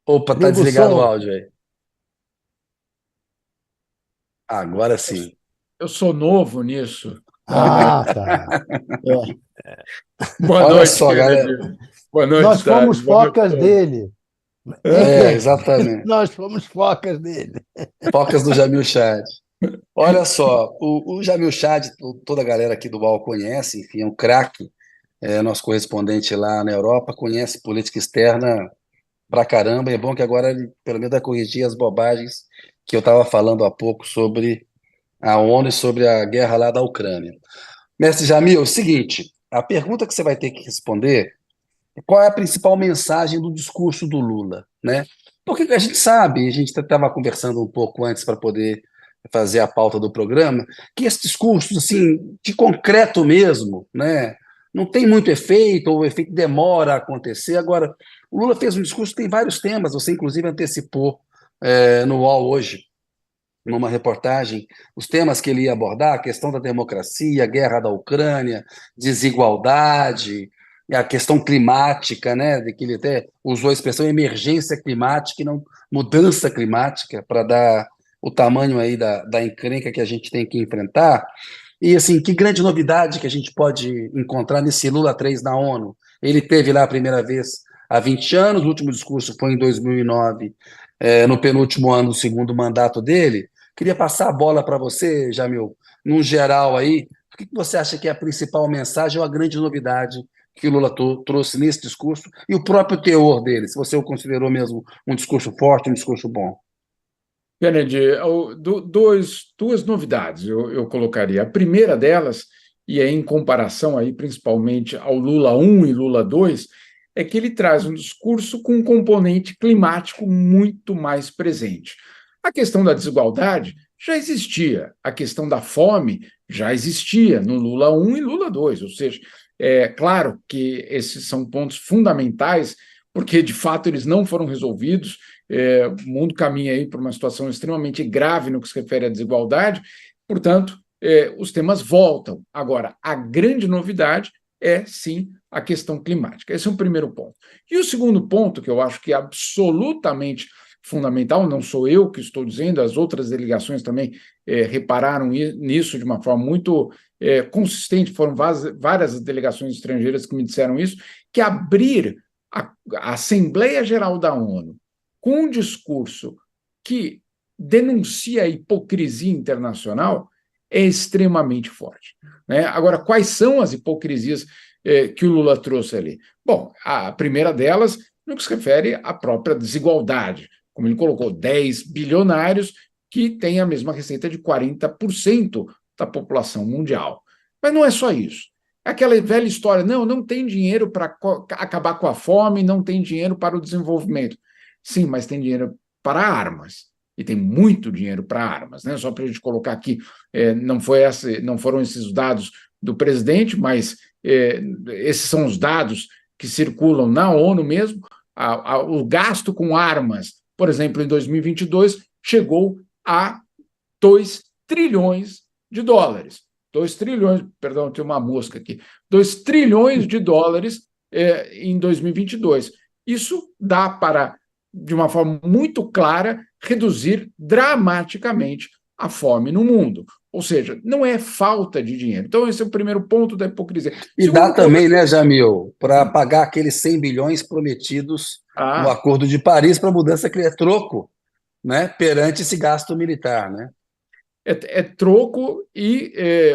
Opa, tá Liga o desligado o som. áudio aí. Agora Eu, sim. eu sou novo nisso. Ah, tá. É. Boa Olha noite, só, galera. Kennedy. Boa noite, Nós fomos Thales. Boa noite a focas todos. dele. Hein, Hã? É, Ken? exatamente. Nós fomos focas dele. Focas do Jamil Chad. Olha só, o Jamil Chad, toda a galera aqui do UOL conhece, enfim, é um craque, nosso correspondente lá na Europa, conhece política externa pra caramba. É bom que agora ele, pelo menos, vai corrigir as bobagens que eu estava falando há pouco sobre a ONU e sobre a guerra lá da Ucrânia. Mestre Jamil, é o seguinte, a pergunta que você vai ter que responder: qual é a principal mensagem do discurso do Lula, né? Porque a gente sabe, a gente estava conversando um pouco antes para poder fazer a pauta do programa, que esse discurso, assim, de concreto mesmo, né? Não tem muito efeito, ou o efeito demora a acontecer. Agora, o Lula fez um discurso que tem vários temas, você inclusive antecipou no UOL hoje, numa reportagem, os temas que ele ia abordar: a questão da democracia, a guerra da Ucrânia, desigualdade, a questão climática, né, de que ele até usou a expressão emergência climática e não mudança climática, para dar o tamanho aí da encrenca que a gente tem que enfrentar. E assim, que grande novidade que a gente pode encontrar nesse Lula 3 na ONU. Ele teve lá a primeira vez há 20 anos, o último discurso foi em 2009, no penúltimo ano do segundo mandato dele. Queria passar a bola para você, Jamil, num geral aí. O que você acha que é a principal mensagem ou a grande novidade que o Lula trouxe nesse discurso e o próprio teor dele, se você o considerou mesmo um discurso forte, um discurso bom? Kennedy, duas novidades eu colocaria. A primeira delas, e é em comparação aí principalmente ao Lula 1 e Lula 2, é que ele traz um discurso com um componente climático muito mais presente. A questão da desigualdade já existia, a questão da fome já existia no Lula 1 e Lula 2, ou seja, é claro que esses são pontos fundamentais, porque de fato eles não foram resolvidos. O mundo caminha aí para uma situação extremamente grave no que se refere à desigualdade, portanto, os temas voltam. Agora, a grande novidade é, sim, a questão climática. Esse é o primeiro ponto. E o segundo ponto, que eu acho que é absolutamente fundamental, não sou eu que estou dizendo, as outras delegações também repararam nisso de uma forma muito consistente, foram várias delegações estrangeiras que me disseram isso, que abrir a Assembleia Geral da ONU com um discurso que denuncia a hipocrisia internacional é extremamente forte, né? Agora, quais são as hipocrisias que o Lula trouxe ali? Bom, a primeira delas no que se refere à própria desigualdade, como ele colocou, 10 bilionários que têm a mesma receita de 40% da população mundial. Mas não é só isso. É aquela velha história, não tem dinheiro para acabar com a fome, não tem dinheiro para o desenvolvimento. Sim, mas tem dinheiro para armas. E tem muito dinheiro para armas, né? Só para a gente colocar aqui, não foram esses dados do presidente, mas esses são os dados que circulam na ONU mesmo. O gasto com armas, por exemplo, em 2022, chegou a 2 trilhões de dólares. 2 trilhões, perdão, tem uma mosca aqui. 2 trilhões de dólares em 2022. Isso dá para, de uma forma muito clara, reduzir dramaticamente a fome no mundo. Ou seja, não é falta de dinheiro. Então, esse é o primeiro ponto da hipocrisia. E dá Segundo ponto. também, né, Jamil, para pagar aqueles 100 bilhões prometidos no Ah, Acordo de Paris para mudança que é troco, né, perante esse gasto militar, né? é troco e,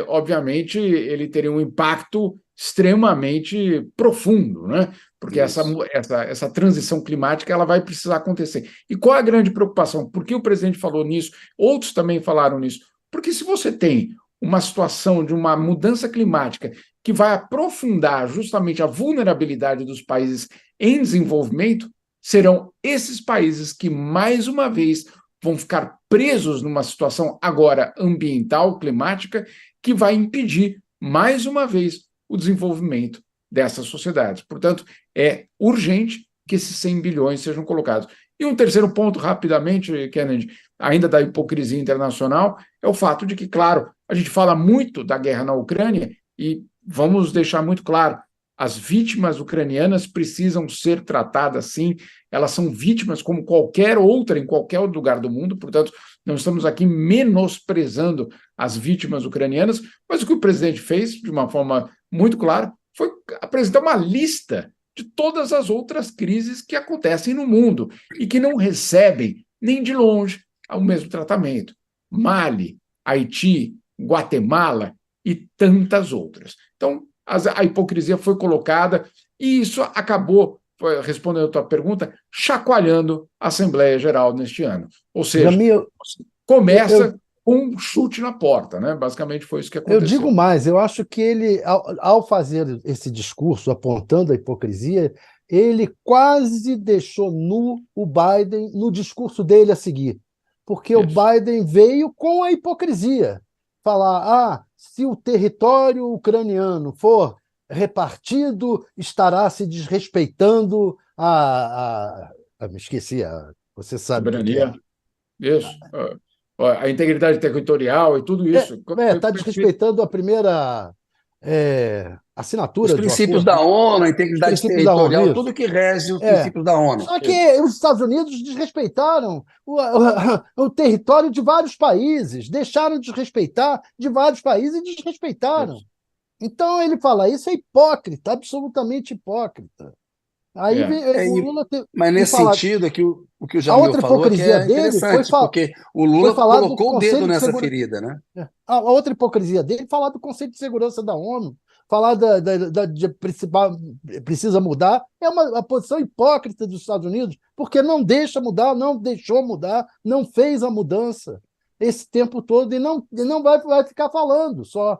obviamente, ele teria um impacto extremamente profundo, né? Porque Isso. essa transição climática ela vai precisar acontecer. E qual é a grande preocupação? Por que o presidente falou nisso? Outros também falaram nisso. Porque se você tem uma situação de uma mudança climática que vai aprofundar justamente a vulnerabilidade dos países em desenvolvimento, serão esses países que, mais uma vez, vão ficar presos numa situação agora ambiental, climática, que vai impedir, mais uma vez, o desenvolvimento dessas sociedades. Portanto, é urgente que esses 100 bilhões sejam colocados. E um terceiro ponto, rapidamente, Kennedy, ainda da hipocrisia internacional, é o fato de que, claro, a gente fala muito da guerra na Ucrânia e vamos deixar muito claro, as vítimas ucranianas precisam ser tratadas assim, elas são vítimas como qualquer outra em qualquer outro lugar do mundo, portanto, não estamos aqui menosprezando as vítimas ucranianas, mas o que o presidente fez, de uma forma muito clara, foi apresentar uma lista de todas as outras crises que acontecem no mundo e que não recebem, nem de longe, o mesmo tratamento. Mali, Haiti, Guatemala e tantas outras. Então, a hipocrisia foi colocada e isso acabou, respondendo a tua pergunta, chacoalhando a Assembleia Geral neste ano. Ou seja, Jamil, começa com um chute na porta, né? Basicamente foi isso que aconteceu. eu digo mais, eu acho que ele, ao fazer esse discurso apontando a hipocrisia, ele quase deixou nu o Biden no discurso dele a seguir. Porque o Isso. Biden veio com a hipocrisia. Falar, se o território ucraniano for repartido, estará se desrespeitando me esqueci, você sabe o que é. Soberania. Isso. A integridade territorial e tudo isso. Está desrespeitando a primeira assinatura Os do princípios acordo. da ONU, a integridade Os princípios da ONU, territorial, isso. tudo que rege os princípios da ONU. Só que os Estados Unidos desrespeitaram o território de vários países, deixaram de respeitar de vários países e desrespeitaram. Isso. Então ele fala, isso é hipócrita, absolutamente hipócrita. Aí o Lula mas nesse sentido é que o que o a Jamil outra falou hipocrisia é dele interessante, porque o Lula falar do colocou o Conselho dedo de nessa Segura- ferida, né? A outra hipocrisia dele é falar do Conselho de Segurança da ONU, falar de precisa mudar, é uma posição hipócrita dos Estados Unidos, porque não deixa mudar, não deixou mudar, não fez a mudança esse tempo todo e não vai ficar falando só.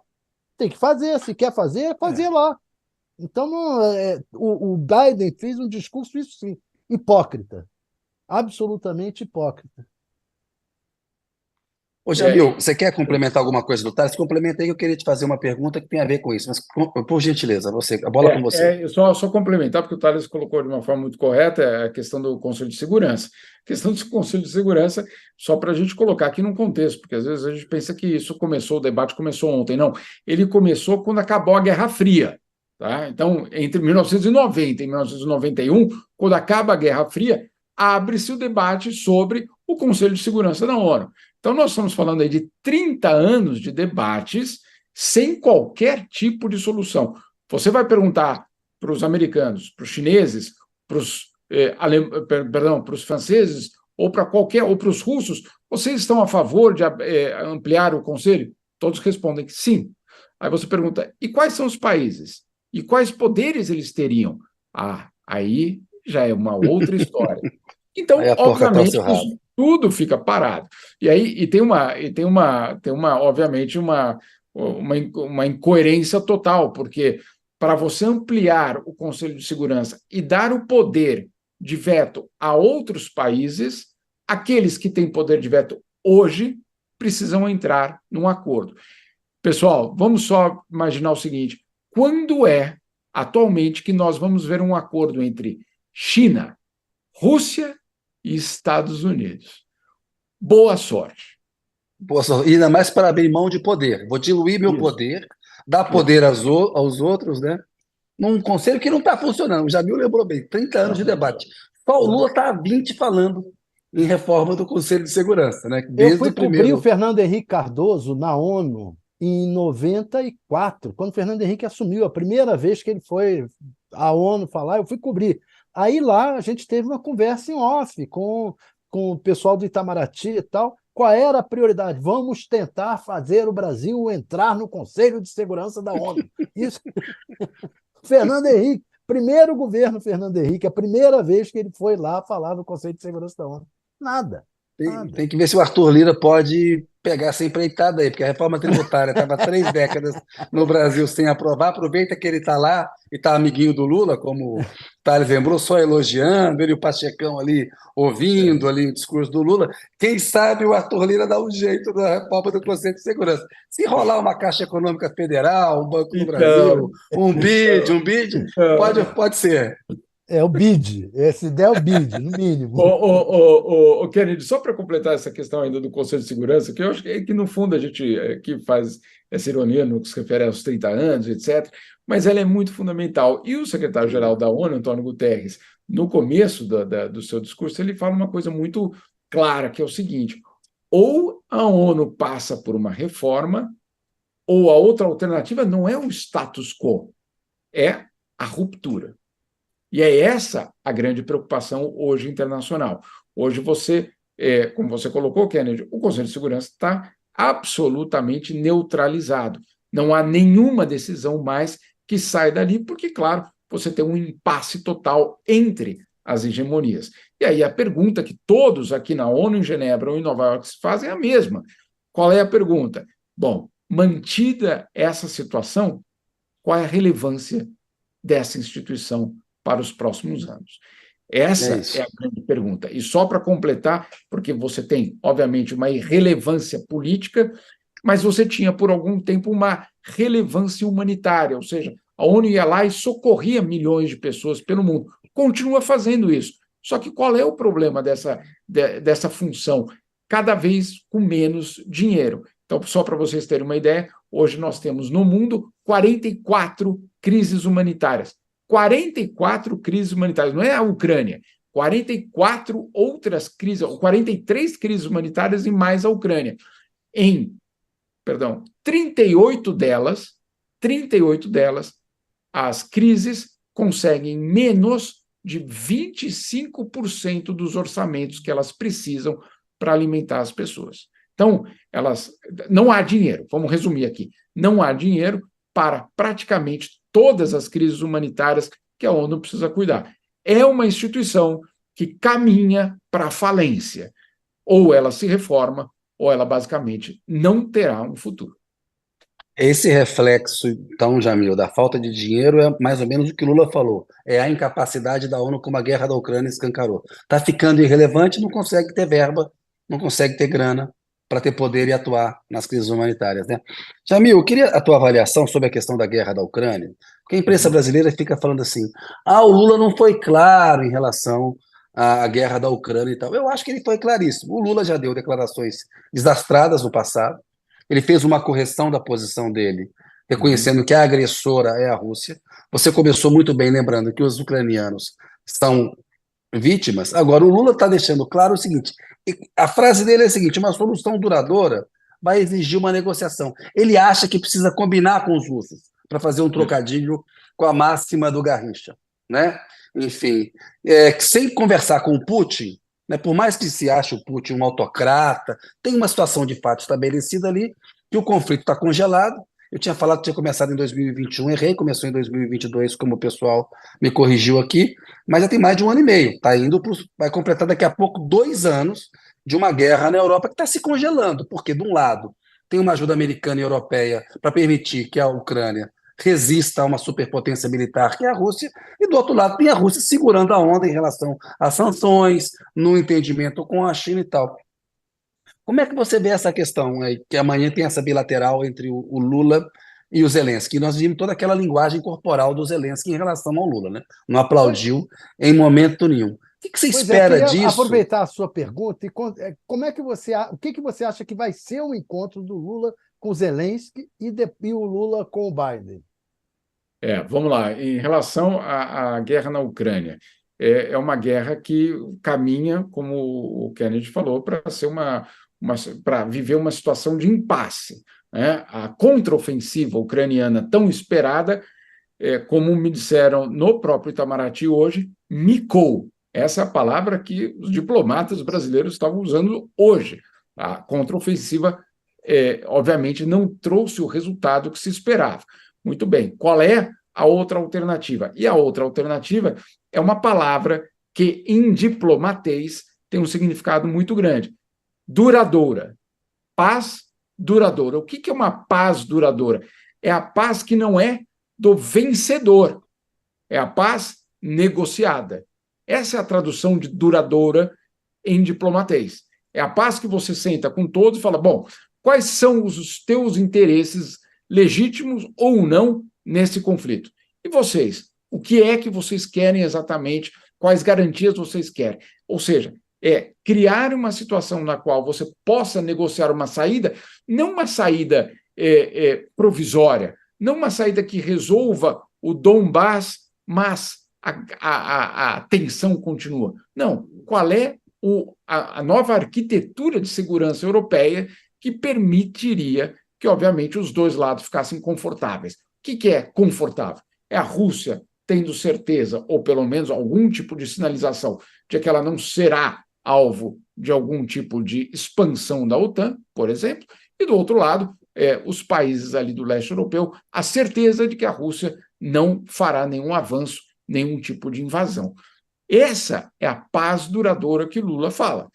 Tem que fazer, se quer fazer, fazer lá. Então, o Biden fez um discurso, isso sim, hipócrita, absolutamente hipócrita. Ô, Jamil, você quer complementar alguma coisa do Thales? Complementa aí que eu queria te fazer uma pergunta que tem a ver com isso, mas por gentileza, a bola com você. Só complementar, porque o Thales colocou de uma forma muito correta a questão do Conselho de Segurança. A questão do Conselho de Segurança, só para a gente colocar aqui num contexto, porque às vezes a gente pensa que o debate começou ontem. Não, ele começou quando acabou a Guerra Fria. Tá? Então, entre 1990 e 1991, quando acaba a Guerra Fria, abre-se o debate sobre o Conselho de Segurança da ONU. Então, nós estamos falando aí de 30 anos de debates sem qualquer tipo de solução. Você vai perguntar para os americanos, para os chineses, para os franceses, ou para os russos, vocês estão a favor de ampliar o Conselho? Todos respondem que sim. Aí você pergunta, e quais são os países? E quais poderes eles teriam? Aí já é uma outra história. Então, obviamente, isso tudo fica parado. E aí tem obviamente, uma incoerência total, porque para você ampliar o Conselho de Segurança e dar o poder de veto a outros países, aqueles que têm poder de veto hoje precisam entrar num acordo. Pessoal, vamos só imaginar o seguinte: quando atualmente que nós vamos ver um acordo entre China, Rússia e Estados Unidos? Boa sorte. Boa sorte. E ainda mais para abrir mão de poder. Vou diluir meu poder, dar poder aos outros, né? Num conselho que não está funcionando. O Jamil lembrou bem, 30 anos de debate. Só o Lula está há 20 falando em reforma do Conselho de Segurança, né? Eu fui cobrir o Fernando Henrique Cardoso na ONU em 94, quando o Fernando Henrique assumiu, a primeira vez que ele foi à ONU falar, eu fui cobrir. Aí lá a gente teve uma conversa em off com o pessoal do Itamaraty e tal. Qual era a prioridade? Vamos tentar fazer o Brasil entrar no Conselho de Segurança da ONU. Isso. Fernando Henrique, primeiro governo Fernando Henrique, a primeira vez que ele foi lá falar no Conselho de Segurança da ONU. Nada. Tem que ver se o Arthur Lira pode pegar essa empreitada aí, porque a reforma tributária estava 3 décadas no Brasil sem aprovar. Aproveita que ele está lá e está amiguinho do Lula, como o Thales lembrou, só elogiando, ele e o Pachecão ali ouvindo ali o discurso do Lula. Quem sabe o Arthur Lira dá um jeito na reforma do Conselho de Segurança. Se rolar uma Caixa Econômica Federal, um Banco do Brasil, um BID, pode ser. É o BID, esse daí é o BID, no mínimo. Kennedy, só para completar essa questão ainda do Conselho de Segurança, que eu acho que no fundo a gente que faz essa ironia no que se refere aos 30 anos, etc., mas ela é muito fundamental. E o secretário-geral da ONU, Antônio Guterres, no começo do seu discurso, ele fala uma coisa muito clara, que é o seguinte: ou a ONU passa por uma reforma, ou a outra alternativa não é o status quo, é a ruptura. E é essa a grande preocupação hoje internacional. Hoje como você colocou, Kennedy, o Conselho de Segurança está absolutamente neutralizado. Não há nenhuma decisão mais que sai dali, porque, claro, você tem um impasse total entre as hegemonias. E aí a pergunta que todos aqui na ONU, em Genebra ou em Nova York se fazem é a mesma. Qual é a pergunta? Bom, mantida essa situação, qual é a relevância dessa instituição para os próximos anos? Essa é a grande pergunta. E só para completar, porque você tem, obviamente, uma irrelevância política, mas você tinha, por algum tempo, uma relevância humanitária, ou seja, a ONU ia lá e socorria milhões de pessoas pelo mundo. Continua fazendo isso. Só que qual é o problema dessa função? Cada vez com menos dinheiro. Então, só para vocês terem uma ideia, hoje nós temos no mundo 44 crises humanitárias. 44 crises humanitárias, não é a Ucrânia, 44 outras crises, 43 crises humanitárias e mais a Ucrânia. Em 38 delas, as crises conseguem menos de 25% dos orçamentos que elas precisam para alimentar as pessoas. Então, não há dinheiro, vamos resumir aqui, não há dinheiro para praticamente todas as crises humanitárias que a ONU precisa cuidar. É uma instituição que caminha para a falência. Ou ela se reforma, ou ela basicamente não terá um futuro. Esse reflexo, então, Jamil, da falta de dinheiro é mais ou menos o que Lula falou. É a incapacidade da ONU, como a guerra da Ucrânia escancarou. Está ficando irrelevante, não consegue ter verba, não consegue ter grana para ter poder e atuar nas crises humanitárias, né? Jamil, eu queria a tua avaliação sobre a questão da guerra da Ucrânia, porque a imprensa brasileira fica falando assim: o Lula não foi claro em relação à guerra da Ucrânia e tal. Eu acho que ele foi claríssimo. O Lula já deu declarações desastradas no passado. Ele fez uma correção da posição dele, reconhecendo que a agressora é a Rússia. Você começou muito bem lembrando que os ucranianos são vítimas. Agora, o Lula está deixando claro o seguinte: a frase dele é a seguinte: uma solução duradoura vai exigir uma negociação. Ele acha que precisa combinar com os russos, para fazer um trocadilho com a máxima do Garrincha, né? Enfim, sem conversar com o Putin, né, por mais que se ache o Putin um autocrata, tem uma situação de fato estabelecida ali, que o conflito está congelado. Eu tinha falado que tinha começado em 2021, errei, começou em 2022, como o pessoal me corrigiu aqui, mas já tem mais de 1 ano e meio, vai completar daqui a pouco 2 anos de uma guerra na Europa que está se congelando, porque de um lado tem uma ajuda americana e europeia para permitir que a Ucrânia resista a uma superpotência militar que é a Rússia, e do outro lado tem a Rússia segurando a onda em relação às sanções, no entendimento com a China e tal. Como é que você vê essa questão aí, que amanhã tem essa bilateral entre o Lula e o Zelensky? Nós vimos toda aquela linguagem corporal do Zelensky em relação ao Lula, né? Não aplaudiu em momento nenhum. O que você espera eu queria disso? aproveitar a sua pergunta e como é que o que você acha que vai ser o encontro do Lula com o Zelensky e o Lula com o Biden? Vamos lá. Em relação à guerra na Ucrânia, é uma guerra que caminha, como o Kennedy falou, para ser para viver uma situação de impasse, né? A contraofensiva ucraniana tão esperada, como me disseram no próprio Itamaraty hoje, micou. Essa é a palavra que os diplomatas brasileiros estavam usando hoje. A contraofensiva, obviamente, não trouxe o resultado que se esperava. Muito bem, qual é a outra alternativa? E a outra alternativa é uma palavra que, em diplomatês, tem um significado muito grande. Duradoura. Paz duradoura. O que é uma paz duradoura? É a paz que não é do vencedor. É a paz negociada. Essa é a tradução de duradoura em diplomatês. É a paz que você senta com todos e fala: bom, quais são os teus interesses legítimos ou não nesse conflito? E vocês o que é que vocês querem exatamente, quais garantias vocês querem. Ou seja, é criar uma situação na qual você possa negociar uma saída, não uma saída provisória, não uma saída que resolva o Donbass, mas a tensão continua. Não, qual é a nova arquitetura de segurança europeia que permitiria que, obviamente, os dois lados ficassem confortáveis. O que é confortável? É a Rússia tendo certeza, ou pelo menos algum tipo de sinalização, de que ela não será alvo de algum tipo de expansão da OTAN, por exemplo, e do outro lado, os países ali do leste europeu, a certeza de que a Rússia não fará nenhum avanço, nenhum tipo de invasão. Essa é a paz duradoura que Lula fala.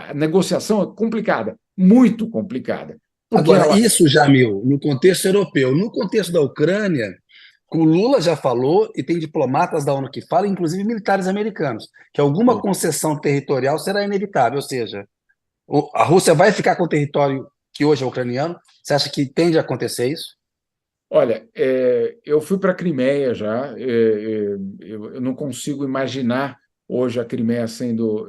A negociação é complicada, muito complicada. Agora, isso, Jamil, no contexto europeu. No contexto da Ucrânia, o Lula já falou, e tem diplomatas da ONU que falam, inclusive militares americanos, que alguma concessão territorial será inevitável, ou seja, a Rússia vai ficar com o território que hoje é ucraniano. Você acha que tende a acontecer isso? Olha, eu fui para a Crimeia já, eu não consigo imaginar hoje a Crimeia sendo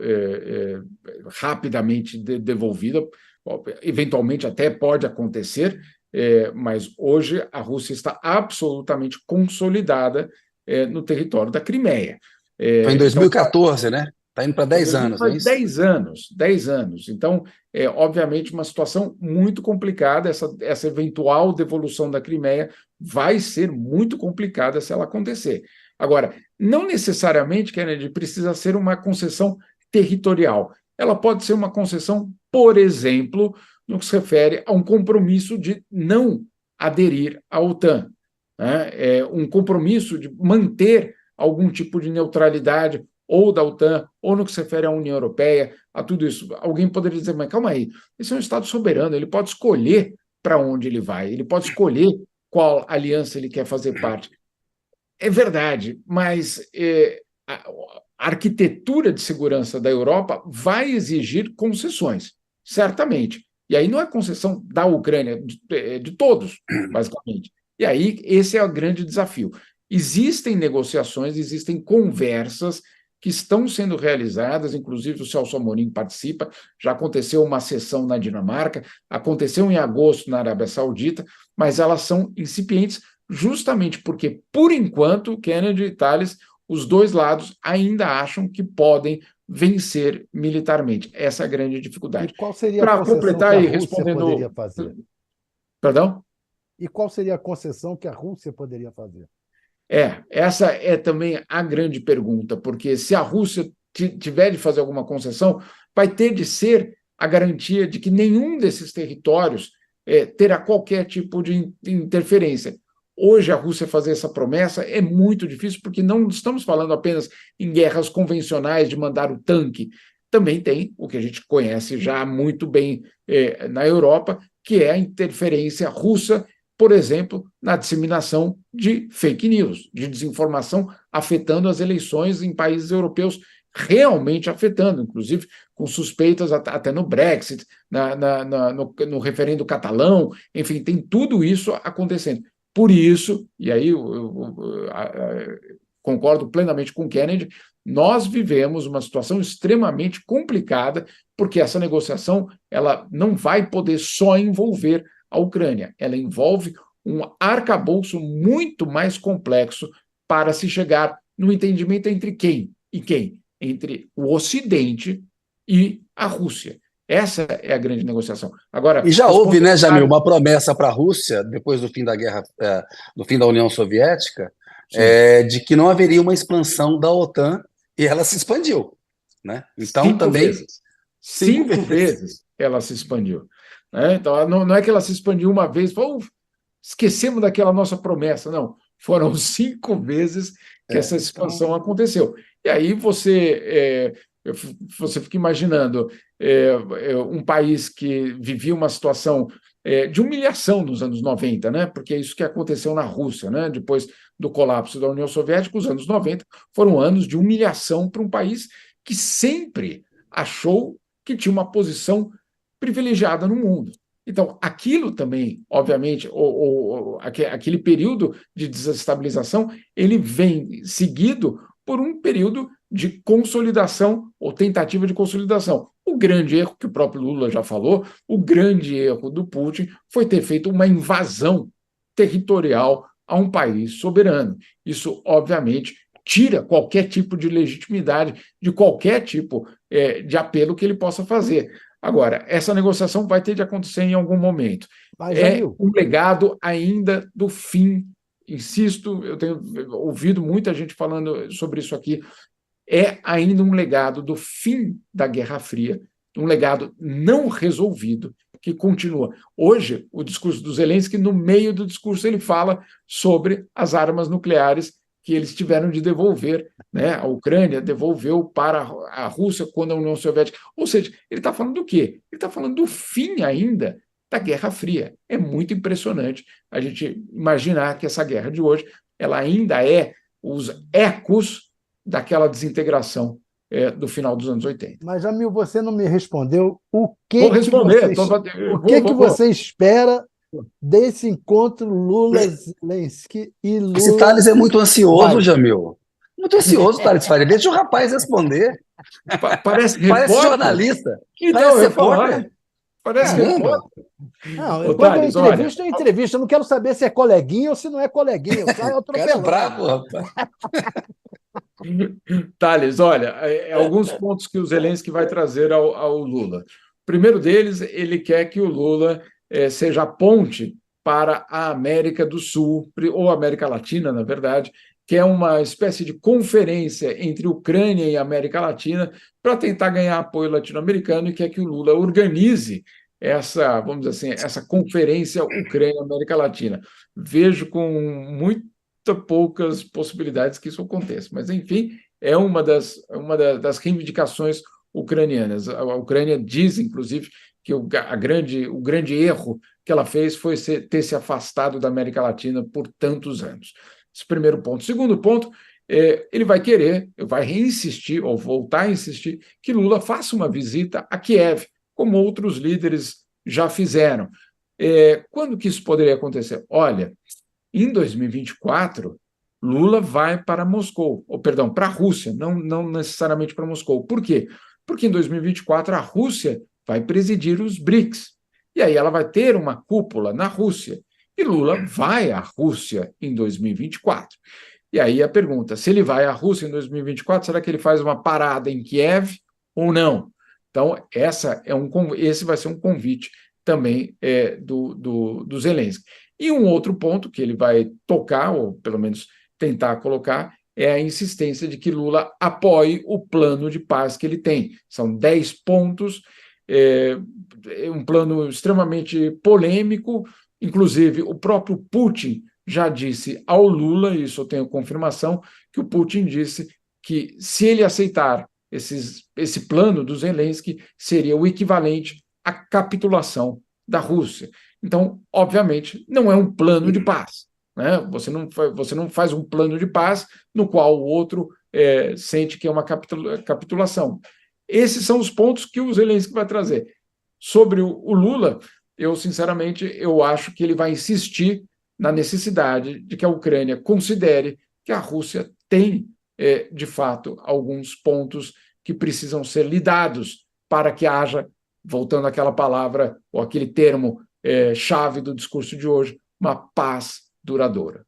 rapidamente devolvida, eventualmente até pode acontecer, mas hoje a Rússia está absolutamente consolidada no território da Crimeia. Foi em 2014, então, né? Está indo para 10 anos, não é isso? 10 anos, 10 anos. Então, obviamente, uma situação muito complicada. Essa eventual devolução da Crimeia vai ser muito complicada se ela acontecer. Agora, não necessariamente, Kennedy, precisa ser uma concessão territorial. Ela pode ser uma concessão, por exemplo, no que se refere a um compromisso de não aderir à OTAN, né? Um compromisso de manter algum tipo de neutralidade ou da OTAN, ou no que se refere à União Europeia, a tudo isso. Alguém poderia dizer, mas calma aí, esse é um Estado soberano, ele pode escolher para onde ele vai, ele pode escolher qual aliança ele quer fazer parte. É verdade, mas a arquitetura de segurança da Europa vai exigir concessões, certamente. E aí não é concessão da Ucrânia, de todos, basicamente. E aí esse é o grande desafio. Existem negociações, existem conversas que estão sendo realizadas, inclusive o Celso Amorim participa, já aconteceu uma sessão na Dinamarca, aconteceu em agosto na Arábia Saudita, mas elas são incipientes justamente porque, por enquanto, Kennedy e Tales, os dois lados ainda acham que podem vencer militarmente. Essa é a grande dificuldade. E qual seria a concessão que a Rússia poderia fazer? Perdão? E qual seria a concessão que a Rússia poderia fazer? Essa é também a grande pergunta, porque se a Rússia tiver de fazer alguma concessão, vai ter de ser a garantia de que nenhum desses territórios terá qualquer tipo de interferência. Hoje, a Rússia fazer essa promessa é muito difícil, porque não estamos falando apenas em guerras convencionais de mandar o tanque. Também tem o que a gente conhece já muito bem na Europa, que é a interferência russa, por exemplo, na disseminação de fake news, de desinformação afetando as eleições em países europeus, realmente afetando, inclusive com suspeitas até no Brexit, no referendo catalão, enfim, tem tudo isso acontecendo. Por isso, e aí eu concordo plenamente com Kennedy, nós vivemos uma situação extremamente complicada, porque essa negociação ela não vai poder só envolver a Ucrânia, ela envolve um arcabouço muito mais complexo para se chegar no entendimento entre quem e quem? Entre o Ocidente e a Rússia. Essa é a grande negociação. Agora, e já houve, né, Jamil, uma promessa para a Rússia, depois do fim da guerra, do fim da União Soviética, de que não haveria uma expansão da OTAN, e ela se expandiu, né? Então, cinco também... vezes. Cinco vezes ela se expandiu. Então, não é que ela se expandiu uma vez, esquecemos daquela nossa promessa, não. Foram 5 vezes que essa expansão aconteceu. E aí você fica imaginando um país que vivia uma situação de humilhação nos anos 90, né? Porque é isso que aconteceu na Rússia, né? Depois do colapso da União Soviética, os anos 90 foram anos de humilhação para um país que sempre achou que tinha uma posição privilegiada no mundo. Então, aquilo também, obviamente, aquele período de desestabilização, ele vem seguido por um período de consolidação ou tentativa de consolidação. O grande erro, que o próprio Lula já falou, o grande erro do Putin foi ter feito uma invasão territorial a um país soberano. Isso, obviamente, tira qualquer tipo de legitimidade, de qualquer tipo de apelo que ele possa fazer. Agora, essa negociação vai ter de acontecer em algum momento. Mas, É Jamil, um legado ainda do fim. Insisto, eu tenho ouvido muita gente falando sobre isso aqui. É ainda um legado do fim da Guerra Fria, um legado não resolvido que continua. Hoje, o discurso do Zelensky, no meio do discurso, ele fala sobre as armas nucleares que eles tiveram de devolver, né? A Ucrânia devolveu para a Rússia quando a União Soviética. Ou seja, ele está falando do quê? Ele está falando do fim ainda da Guerra Fria. É muito impressionante a gente imaginar que essa guerra de hoje ela ainda é os ecos daquela desintegração do final dos anos 80. mas, Jamil, você não me respondeu Vou responder. Que você espera desse encontro Lula-Zelensky e Lula... Esse Thales é muito ansioso, Vai. Jamil. Muito ansioso, Thales Faria. Deixa o rapaz responder. Parece Parece repórter. jornalista. Então, Parece eu falar. repórter. Parece Caramba. repórter. Não, Ô, quando Thales, eu entrevista, eu não quero saber se é coleguinha ou se não é coleguinha. Eu saio O cara é atropelando. brabo, rapaz. Thales, olha, alguns pontos que o Zelensky vai trazer ao Lula. O primeiro deles, ele quer que o Lula seja a ponte para a América do Sul, ou América Latina, na verdade, que é uma espécie de conferência entre Ucrânia e América Latina para tentar ganhar apoio latino-americano e quer que o Lula organize essa, vamos dizer assim, essa conferência Ucrânia-América Latina. Vejo com muito poucas possibilidades que isso aconteça. Mas, enfim, é uma das reivindicações ucranianas. A Ucrânia diz, inclusive, que o grande erro que ela fez foi ter se afastado da América Latina por tantos anos. Esse primeiro ponto. Segundo ponto, ele vai reinsistir, ou voltar a insistir, que Lula faça uma visita a Kiev, como outros líderes já fizeram. Quando que isso poderia acontecer? Olha, em 2024, Lula vai para Moscou, ou perdão, para a Rússia, não necessariamente para Moscou. Por quê? Porque em 2024 a Rússia vai presidir os BRICS. E aí ela vai ter uma cúpula na Rússia. E Lula vai à Rússia em 2024. E aí a pergunta, se ele vai à Rússia em 2024, será que ele faz uma parada em Kiev ou não? Então, esse vai ser um convite também do Zelensky. E um outro ponto que ele vai tocar, ou pelo menos tentar colocar, é a insistência de que Lula apoie o plano de paz que ele tem. São 10 pontos, um plano extremamente polêmico, inclusive o próprio Putin já disse ao Lula, e isso eu tenho confirmação, que o Putin disse que se ele aceitar esse plano do Zelensky, seria o equivalente à capitulação da Rússia. Então, obviamente, não é um plano de paz. Né? Você não faz um plano de paz no qual o outro sente que é uma capitulação. Esses são os pontos que o Zelensky vai trazer. Sobre o Lula, sinceramente, eu acho que ele vai insistir na necessidade de que a Ucrânia considere que a Rússia tem, de fato, alguns pontos que precisam ser lidados para que haja, voltando àquela palavra, ou aquele termo chave do discurso de hoje, uma paz duradoura.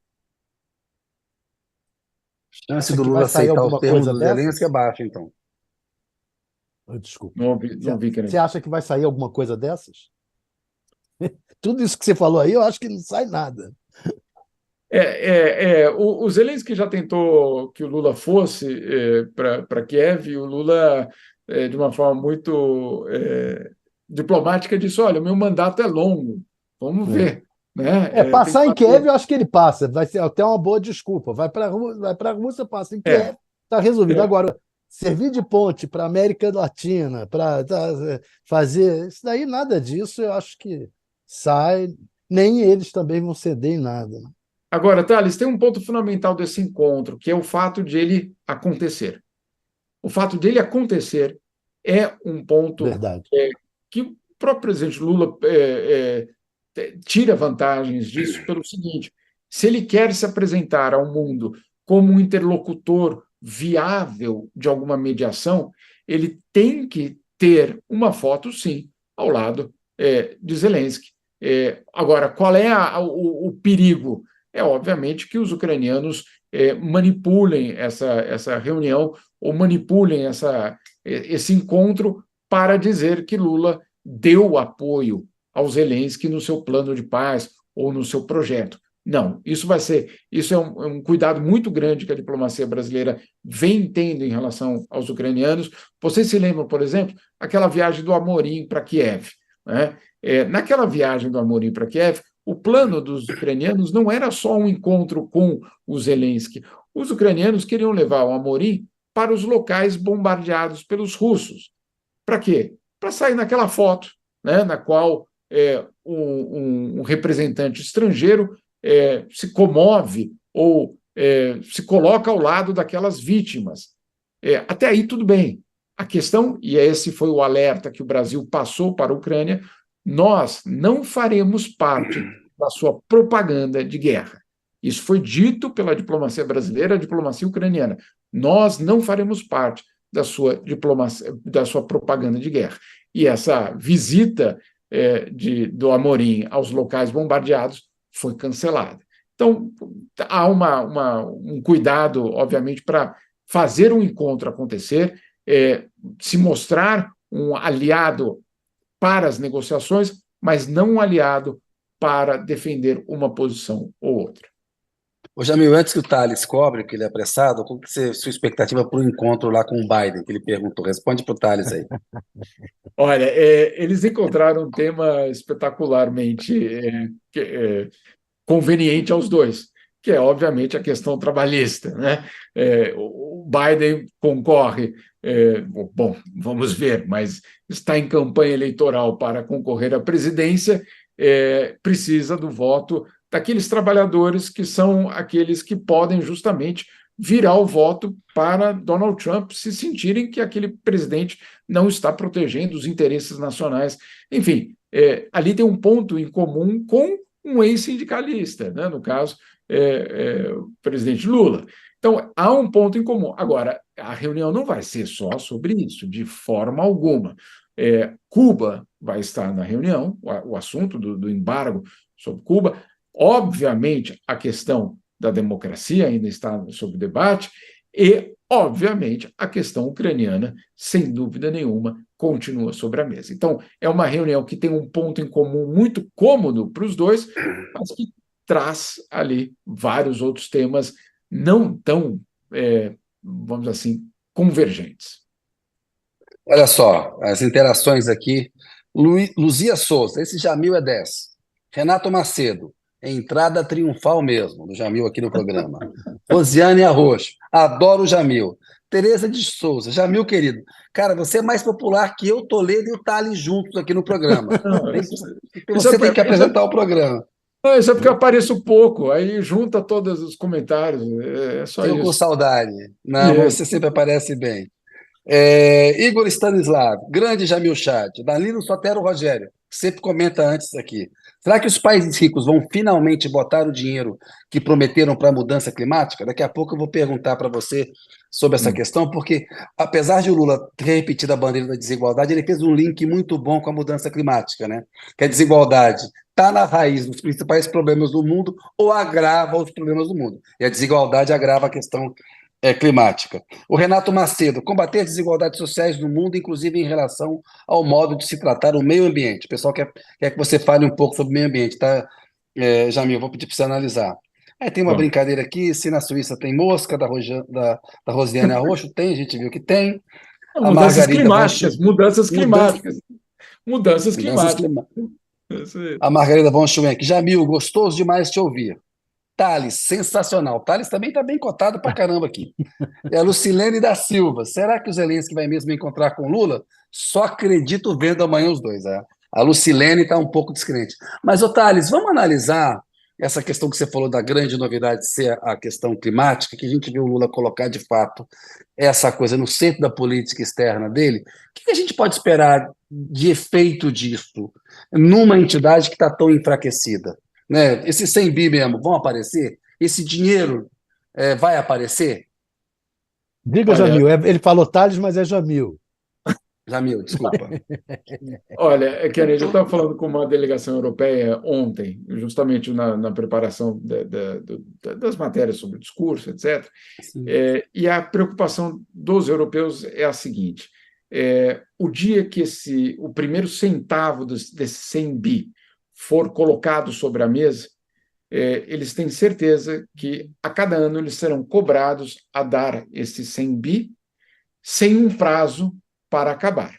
A chance do Lula aceitar os termos do Zelensky é baixa, então. Desculpa. Não vi, Você acha que vai sair alguma coisa dessas? Tudo isso que você falou aí, eu acho que não sai nada. O Zelensky já tentou que o Lula fosse para Kiev, e o Lula, de uma forma muito diplomática, disse: olha, o meu mandato é longo, vamos ver. Né? Passar em Kiev, eu acho que ele passa, vai ser até uma boa desculpa. Vai para a Rússia, passa em Kiev, está resolvido. Agora, servir de ponte para a América Latina, para fazer isso daí, nada disso, eu acho que sai, nem eles também vão ceder em nada. Agora, Thales, tem um ponto fundamental desse encontro, que é o fato de ele acontecer. O fato de ele acontecer é um ponto que próprio presidente Lula tira vantagens disso pelo seguinte: se ele quer se apresentar ao mundo como um interlocutor viável de alguma mediação, ele tem que ter uma foto, sim, ao lado de Zelensky. Agora, qual é o perigo? É, obviamente, que os ucranianos manipulem essa reunião ou manipulem esse encontro para dizer que Lula deu apoio ao Zelensky no seu plano de paz ou no seu projeto. Não, isso é um cuidado muito grande que a diplomacia brasileira vem tendo em relação aos ucranianos. Vocês se lembram, por exemplo, aquela viagem do Amorim para Kiev, né? Naquela viagem do Amorim para Kiev, o plano dos ucranianos não era só um encontro com o Zelensky. Os ucranianos queriam levar o Amorim para os locais bombardeados pelos russos. Para quê? Para sair naquela foto, né, na qual um representante estrangeiro se comove ou se coloca ao lado daquelas vítimas. Até aí tudo bem. A questão, e esse foi o alerta que o Brasil passou para a Ucrânia, nós não faremos parte da sua propaganda de guerra. Isso foi dito pela diplomacia brasileira, a diplomacia ucraniana. Nós não faremos parte da sua diplomacia, da sua propaganda de guerra. E essa visita do Amorim aos locais bombardeados foi cancelada. Então, há um cuidado, obviamente, para fazer um encontro acontecer, se mostrar um aliado para as negociações, mas não um aliado para defender uma posição ou outra. Ô, Jamil, antes que o Thales cobre, que ele é apressado, qual que é a sua expectativa para o encontro lá com o Biden, que ele perguntou? Responde para o Thales aí. Olha, eles encontraram um tema espetacularmente conveniente aos dois, que é, obviamente, a questão trabalhista, né? O Biden concorre, bom, vamos ver, mas está em campanha eleitoral para concorrer à presidência, precisa do voto daqueles trabalhadores que são aqueles que podem justamente virar o voto para Donald Trump se sentirem que aquele presidente não está protegendo os interesses nacionais. Enfim, ali tem um ponto em comum com um ex-sindicalista, né? No caso, o presidente Lula. Então, há um ponto em comum. Agora, a reunião não vai ser só sobre isso, de forma alguma. Cuba vai estar na reunião, o assunto do embargo sobre Cuba. Obviamente, a questão da democracia ainda está sob debate e, obviamente, a questão ucraniana, sem dúvida nenhuma, continua sobre a mesa. Então, é uma reunião que tem um ponto em comum muito cômodo para os dois, mas que traz ali vários outros temas não tão, vamos dizer assim, convergentes. Olha só, as interações aqui. Luzia Souza, esse Jamil é 10. Renato Macedo, entrada triunfal mesmo, do Jamil aqui no programa. Rosiane Arroxo, adoro o Jamil. Tereza de Souza, Jamil, querido, cara, você é mais popular que eu, Toledo e o Thales juntos aqui no programa. Você tem que apresentar o programa. Não, isso é porque eu apareço pouco, aí junta todos os comentários, é só isso. Eu com saudade. Não, mas você sempre aparece bem. Igor Stanislav, grande Jamil Chad, Danilo Sotero Rogério, sempre comenta antes aqui. Será que os países ricos vão finalmente botar o dinheiro que prometeram para a mudança climática? Daqui a pouco eu vou perguntar para você sobre essa questão, porque apesar de o Lula ter repetido a bandeira da desigualdade, ele fez um link muito bom com a mudança climática, né? Que a desigualdade está na raiz dos principais problemas do mundo ou agrava os problemas do mundo. E a desigualdade agrava a questão climática. O Renato Macedo, combater as desigualdades sociais no mundo, inclusive em relação ao modo de se tratar o meio ambiente. O pessoal quer que você fale um pouco sobre o meio ambiente, tá, Jamil? Vou pedir para você analisar. Aí tem uma brincadeira aqui, se na Suíça tem mosca, da Rosiane Arroxo, tem, a gente viu que tem. Mudanças climáticas. A Margarida von Schwenk, Jamil, gostoso demais te ouvir. Thales, sensacional. Thales também está bem cotado para caramba aqui. É a Lucilene da Silva. Será que o Zelensky vai mesmo encontrar com o Lula? Só acredito vendo amanhã os dois. A Lucilene está um pouco descrente. Mas, ô Thales, vamos analisar essa questão que você falou da grande novidade ser a questão climática, que a gente viu o Lula colocar de fato essa coisa no centro da política externa dele, o que a gente pode esperar de efeito disso numa entidade que está tão enfraquecida? Né? Esses 100 bi mesmo vão aparecer? Esse dinheiro vai aparecer? Diga, Olha, Jamil. Ele falou Tales, mas é Jamil. Jamil, desculpa. Olha, Kennedy, eu estava falando com uma delegação europeia ontem, justamente na preparação das matérias sobre o discurso, etc. Sim. E a preocupação dos europeus é a seguinte: o dia que o primeiro centavo desse 100 bi for colocado sobre a mesa, eles têm certeza que a cada ano eles serão cobrados a dar esses 100 bi sem um prazo para acabar.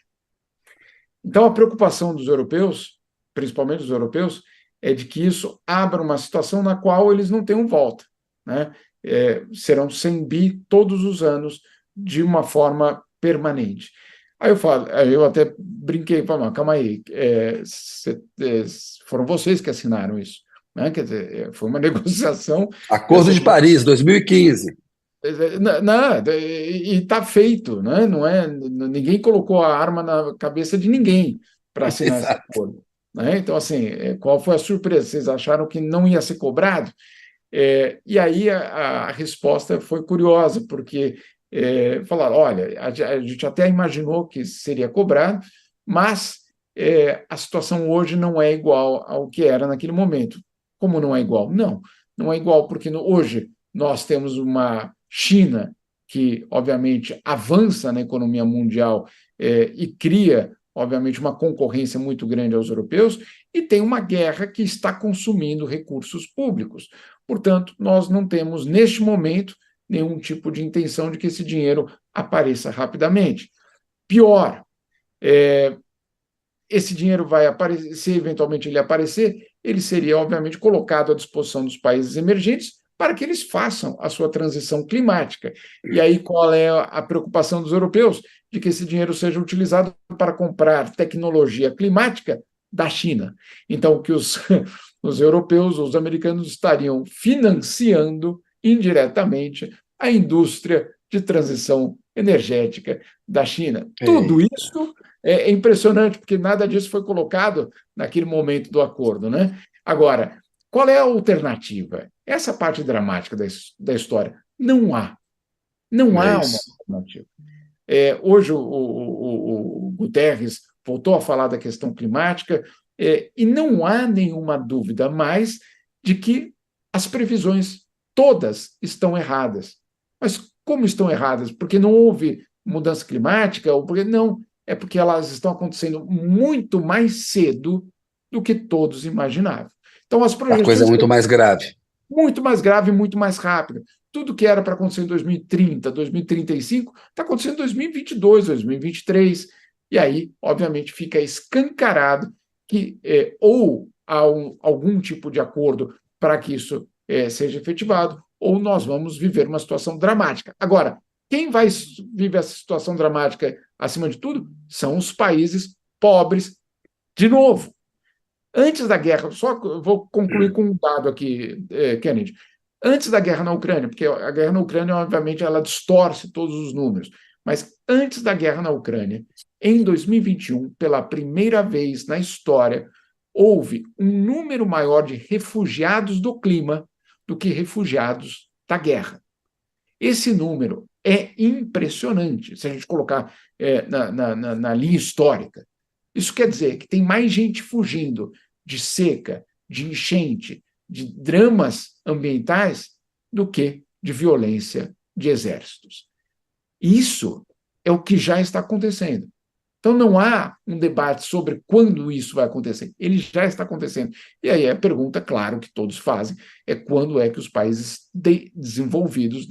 Então, a preocupação dos europeus, principalmente dos europeus, é de que isso abra uma situação na qual eles não tenham volta, né? Serão 100 bi todos os anos de uma forma permanente. Aí eu até brinquei, falei, calma aí, foram vocês que assinaram isso, né? Quer dizer, foi uma negociação. Acordo de Paris, 2015. Não, e está feito, né? Não é, ninguém colocou a arma na cabeça de ninguém para assinar esse Exato. acordo, né? Então, assim, qual foi a surpresa? Vocês acharam que não ia ser cobrado? E aí a resposta foi curiosa, porque falaram: olha, a gente até imaginou que seria cobrado, mas a situação hoje não é igual ao que era naquele momento. Como não é igual? Não é igual porque hoje nós temos uma China que, obviamente, avança na economia mundial e cria, obviamente, uma concorrência muito grande aos europeus, e tem uma guerra que está consumindo recursos públicos. Portanto, nós não temos, neste momento, nenhum tipo de intenção de que esse dinheiro apareça rapidamente. Pior, esse dinheiro vai aparecer, se eventualmente ele aparecer, ele seria, obviamente, colocado à disposição dos países emergentes para que eles façam a sua transição climática. E aí, qual é a preocupação dos europeus? De que esse dinheiro seja utilizado para comprar tecnologia climática da China. Então, que os europeus, os americanos, estariam financiando indiretamente a indústria de transição energética da China. Tudo isso é impressionante, porque nada disso foi colocado naquele momento do acordo, né? Agora, qual é a alternativa? Essa parte dramática da história. Não há. Não há uma alternativa. Hoje o Guterres voltou a falar da questão climática e não há nenhuma dúvida mais de que as previsões todas estão erradas. Mas como estão erradas? Porque não houve mudança climática? Ou porque não? É porque elas estão acontecendo muito mais cedo do que todos imaginavam. Então, as A coisa é projeções muito mais grave. muito mais grave e muito mais rápido. Tudo que era para acontecer em 2030, 2035, está acontecendo em 2022, 2023. E aí, obviamente, fica escancarado que ou há algum tipo de acordo para que isso seja efetivado, ou nós vamos viver uma situação dramática. Agora, quem vai viver essa situação dramática, acima de tudo, são os países pobres, de novo. Antes da guerra, só vou concluir com um dado aqui, Kennedy. Antes da guerra na Ucrânia, porque a guerra na Ucrânia, obviamente, ela distorce todos os números, mas antes da guerra na Ucrânia, em 2021, pela primeira vez na história, houve um número maior de refugiados do clima do que refugiados da guerra. Esse número é impressionante, se a gente colocar na linha histórica. Isso quer dizer que tem mais gente fugindo de seca, de enchente, de dramas ambientais do que de violência de exércitos. Isso é o que já está acontecendo. Então não há um debate sobre quando isso vai acontecer. Ele já está acontecendo. E aí a pergunta, claro, que todos fazem, é quando é que os países desenvolvidos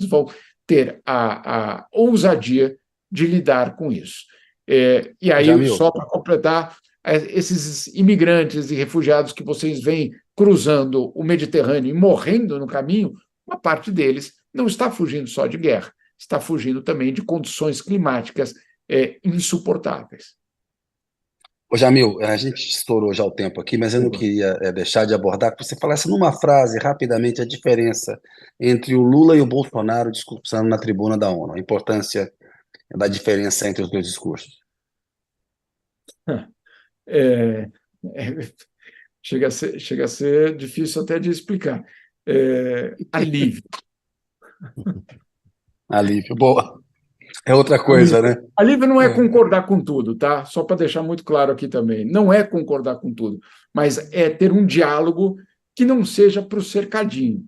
vão ter a ousadia de lidar com isso. E aí, Jamil, só para completar, esses imigrantes e refugiados que vocês veem cruzando o Mediterrâneo e morrendo no caminho, uma parte deles não está fugindo só de guerra, está fugindo também de condições climáticas insuportáveis. Ô, Jamil, a gente estourou já o tempo aqui, mas eu não Desculpa. queria deixar de abordar que você falasse numa frase, rapidamente, a diferença entre o Lula e o Bolsonaro discursando na tribuna da ONU, a importância da diferença entre os dois discursos. É, é, chega a ser difícil até de explicar. Alívio. Alívio, boa. É outra coisa, Alívio. né? Alívio não é É, concordar com tudo, tá? Só para deixar muito claro aqui também. Não é concordar com tudo, mas é ter um diálogo que não seja para o cercadinho.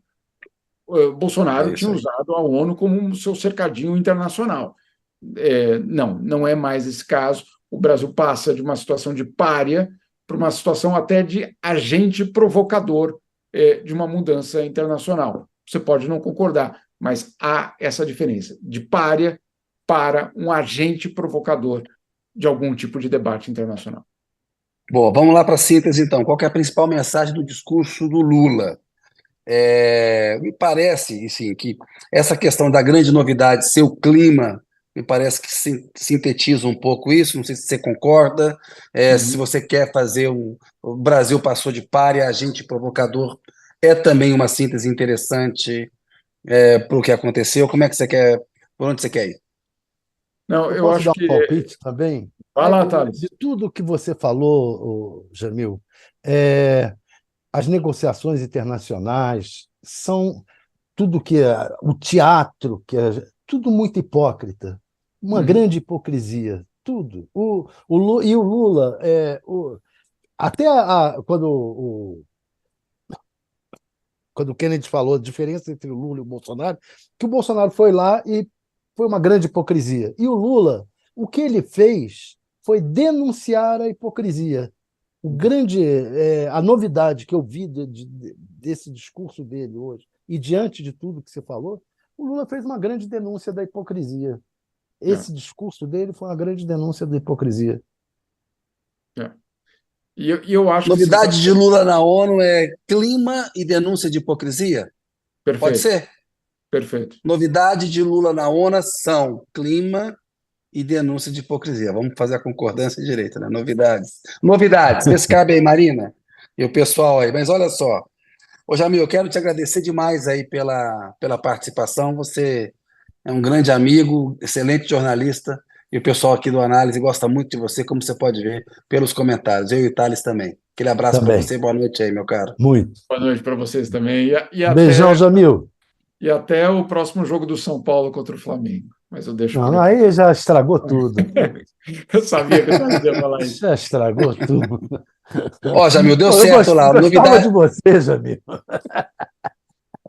é Bolsonaro tinha isso aí. usado a ONU como um seu cercadinho internacional. Não é mais esse caso. O Brasil passa de uma situação de pária para uma situação até de agente provocador de uma mudança internacional. Você pode não concordar, mas há essa diferença de pária para um agente provocador de algum tipo de debate internacional. Bom, vamos lá para a síntese, então. Qual que é a principal mensagem do discurso do Lula? Me parece, assim, que essa questão da grande novidade ser o clima, me parece que sintetiza um pouco isso. Não sei se você concorda. Se Uhum. você quer fazer o Brasil passou de pária a agente provocador, é também uma síntese interessante para o que aconteceu. Como é que você quer, por onde você quer ir? Não, Eu eu posso acho dar um que. palpite também? Vai lá, Thales. De tudo que você falou, Jamil, é, as negociações internacionais são tudo que é o teatro, que é tudo muito hipócrita, uma Uhum. grande hipocrisia, tudo. E o Lula, até quando o Kennedy falou a diferença entre o Lula e o Bolsonaro, que o Bolsonaro foi lá e foi uma grande hipocrisia. E o Lula, o que ele fez foi denunciar a hipocrisia. A novidade que eu vi desse discurso dele hoje, e diante de tudo que você falou, o Lula fez uma grande denúncia da hipocrisia. É, Esse discurso dele foi uma grande denúncia da hipocrisia. é. E eu acho que sim, Novidade de Lula na ONU é clima e denúncia de hipocrisia? Pode perfeito, ser? perfeito. Novidade de Lula na ONU são clima e denúncia de hipocrisia. Vamos fazer a concordância direita, né? Novidades. Novidades. Vê se cabe aí, Marina. E o pessoal aí. Mas olha só. Ô, Jamil, eu quero te agradecer demais aí pela participação. Você é um grande amigo, excelente jornalista. E o pessoal aqui do Análise gosta muito de você, como você pode ver pelos comentários. Eu e o Thales também. Aquele abraço para Também, você e boa noite aí, meu caro. muito. Boa noite para vocês também. E Beijão, até, Jamil. e até o próximo jogo do São Paulo contra o Flamengo. Mas eu deixo por Não, aqui. aí já estragou tudo. Eu sabia que o Thales ia falar isso. Já estragou tudo. Ó, Jamil, deu Pô, certo lá. gostava de você, Jamil.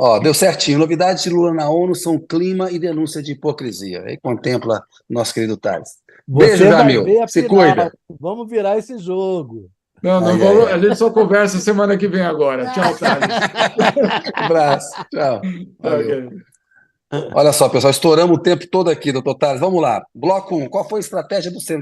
Ó, deu certinho. Novidades de Lula na ONU são clima e denúncia de hipocrisia. Aí contempla nosso querido Thales. Beijo, Você vai Jamil. ver a Se final. cuida. Vamos virar esse jogo. Não, não Ai, ai, vamos, a ai. gente só conversa semana que vem agora. Tchau, Thales. Abraço. Tchau. Tchau, Valeu. querido. Olha só, pessoal, estouramos o tempo todo aqui, doutor Thales. Vamos lá. Bloco 1. Qual foi a estratégia do Centrão?